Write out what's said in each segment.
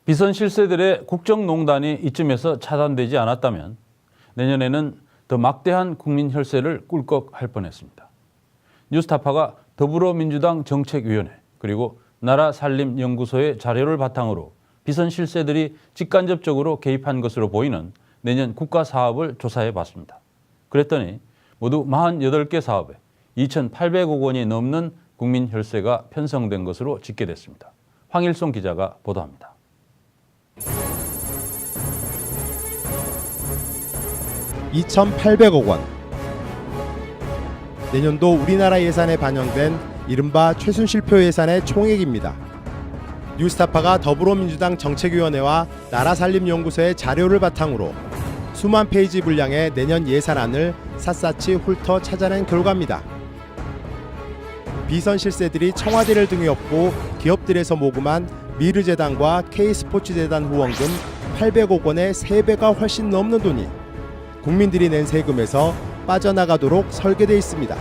비선 실세들의 국정농단이 이쯤에서 차단되지 않았다면 내년에는 더 막대한 국민 혈세를 꿀꺽할 뻔했습니다. 뉴스타파가 더불어민주당 정책위원회 그리고 나라살림연구소의 자료를 바탕으로 비선 실세들이 직간접적으로 개입한 것으로 보이는 내년 국가 사업을 조사해 봤습니다. 그랬더니 모두 48개 사업에 2,800억 원이 넘는 국민 혈세가 편성된 것으로 집계됐습니다. 황일송 기자가 보도합니다. (2,800억 원). 내년도 우리나라 예산에 반영된 이른바 최순실표 예산의 총액입니다. 뉴스타파가 더불어민주당 정책위원회와 나라살림연구소의 자료를 바탕으로 수만 페이지 분량의 내년 예산안을 샅샅이 훑어 찾아낸 결과입니다. 비선 실세들이 청와대를 등에 업고 기업들에서 모금한 미르재단과 K스포츠재단 후원금 800억 원의 3배가 훨씬 넘는 돈이 국민들이 낸 세금에서 빠져나가도록 설계되어 있습니다.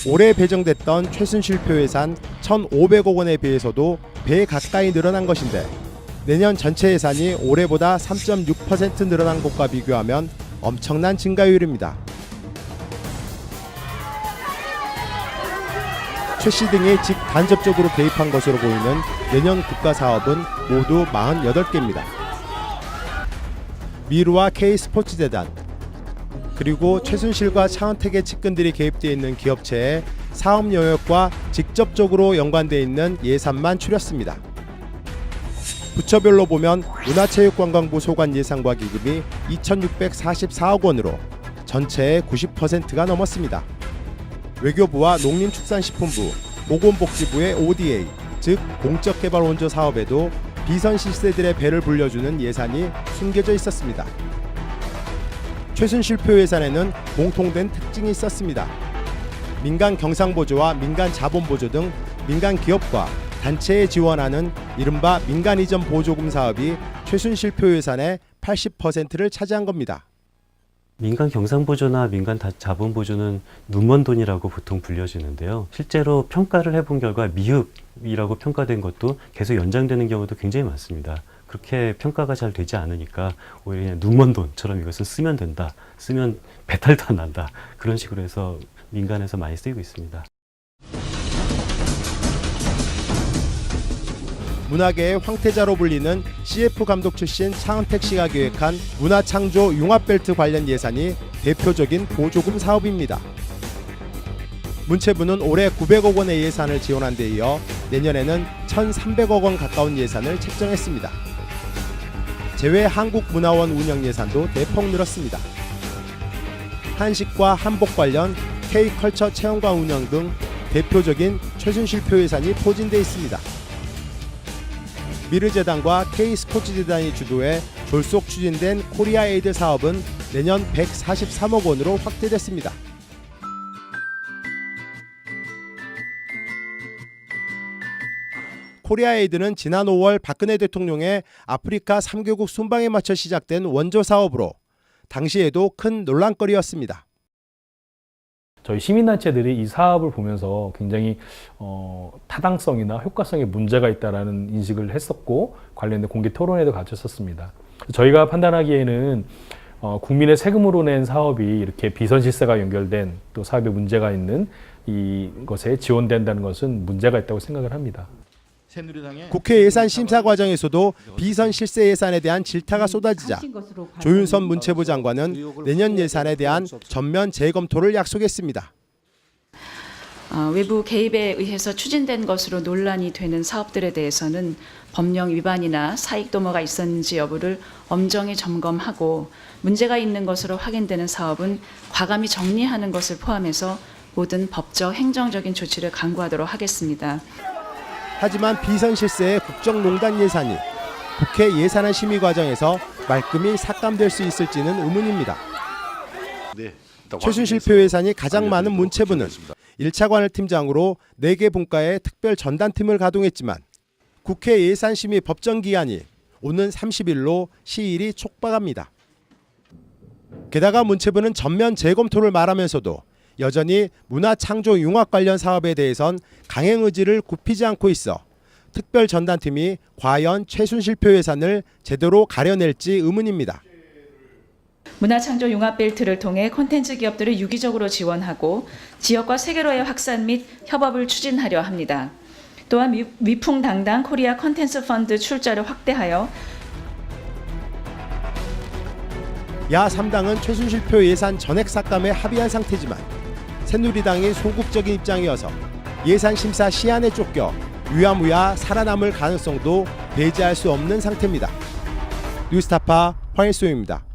올해 배정됐던 최순실표 예산 1,500억 원에 비해서도 배 가까이 늘어난 것인데 내년 전체 예산이 올해보다 3.6% 늘어난 것과 비교하면 엄청난 증가율입니다. 최 씨 등이 직간접적으로 개입한 것으로 보이는 내년 국가 사업은 모두 48개입니다. 미르와 K스포츠재단 그리고 최순실과 차은택의 측근들이 개입되어 있는 기업체의 사업 영역과 직접적으로 연관되어 있는 예산만 추렸습니다. 부처별로 보면 문화체육관광부 소관 예산과 기금이 2,644억 원으로 전체의 90%가 넘었습니다. 외교부와 농림축산식품부, 보건복지부의 ODA, 즉 공적개발 원조 사업에도 비선 실세들의 배를 불려주는 예산이 숨겨져 있었습니다. 최순실표 예산에는 공통된 특징이 있었습니다. 민간 경상보조와 민간 자본보조 등 민간 기업과 단체에 지원하는 이른바 민간 이전 보조금 사업이 최순실표 예산의 80%를 차지한 겁니다. 민간 경상보조나 민간 자본보조는 눈먼 돈이라고 보통 불려지는데요. 실제로 평가를 해본 결과 미흡이라고 평가된 것도 계속 연장되는 경우도 굉장히 많습니다. 그렇게 평가가 잘 되지 않으니까 오히려 그냥 눈먼 돈처럼 이것은 쓰면 된다, 쓰면 배탈도 안 난다, 그런 식으로 해서 민간에서 많이 쓰이고 있습니다. 문화계의 황태자로 불리는 CF 감독 출신 차은택 씨가 기획한 문화창조 융합벨트 관련 예산이 대표적인 보조금 사업입니다. 문체부는 올해 900억 원의 예산을 지원한 데 이어 내년에는 1,300억 원 가까운 예산을 책정했습니다. 제외 한국문화원 운영 예산도 대폭 늘었습니다. 한식과 한복 관련 K컬처 체험관 운영 등 대표적인 최순실표 예산이 포진돼 있습니다. 미르재단과 K스포츠재단이 주도해 졸속 추진된 코리아에이드 사업은 내년 143억 원으로 확대됐습니다. 코리아에이드는 지난 5월 박근혜 대통령의 아프리카 3개국 순방에 맞춰 시작된 원조 사업으로 당시에도 큰 논란거리였습니다. 저희 시민단체들이 이 사업을 보면서 굉장히 타당성이나 효과성에 문제가 있다는 인식을 했었고 관련된 공개 토론회도 가졌었습니다. 저희가 판단하기에는 국민의 세금으로 낸 사업이 이렇게 비선실세가 연결된 또 사업에 문제가 있는 이것에 지원된다는 것은 문제가 있다고 생각을 합니다. 국회 예산 심사 과정에서도 비선 실세 예산에 대한 질타가 쏟아지자 조윤선 문체부 장관은 내년 예산에 대한 전면 재검토를 약속했습니다. 외부 개입에 의해서 추진된 것으로 논란이 되는 사업들에 대해서는 법령 위반이나 사익 도모가 있었는지 여부를 엄정히 점검하고 문제가 있는 것으로 확인되는 사업은 과감히 정리하는 것을 포함해서 모든 법적 행정적인 조치를 강구하도록 하겠습니다. 하지만 비선 실세의 국정농단 예산이 국회 예산안 심의 과정에서 말끔히 삭감될 수 있을지는 의문입니다. 최순실표 예산이 가장 많은 문체부는 1차 관할 팀장으로 4개 분과의 특별 전담팀을 가동했지만 국회 예산심의 법정 기한이 오는 30일로 시일이 촉박합니다. 게다가 문체부는 전면 재검토를 말하면서도 여전히 문화창조 융합 관련 사업에 대해선 강행 의지를 굽히지 않고 있어 특별 전단팀이 과연 최순실표 예산을 제대로 가려낼지 의문입니다. 문화창조 융합벨트를 통해 콘텐츠 기업들을 유기적으로 지원하고 지역과 세계로의 확산 및 협업을 추진하려 합니다. 또한 위풍당당 코리아 컨텐츠 펀드 출자를 확대하여 야 3당은 최순실표 예산 전액 삭감에 합의한 상태지만 새누리당이 소극적인 입장이어서 예산 심사 시한에 쫓겨 유야무야 살아남을 가능성도 배제할 수 없는 상태입니다. 뉴스타파 황일소입니다.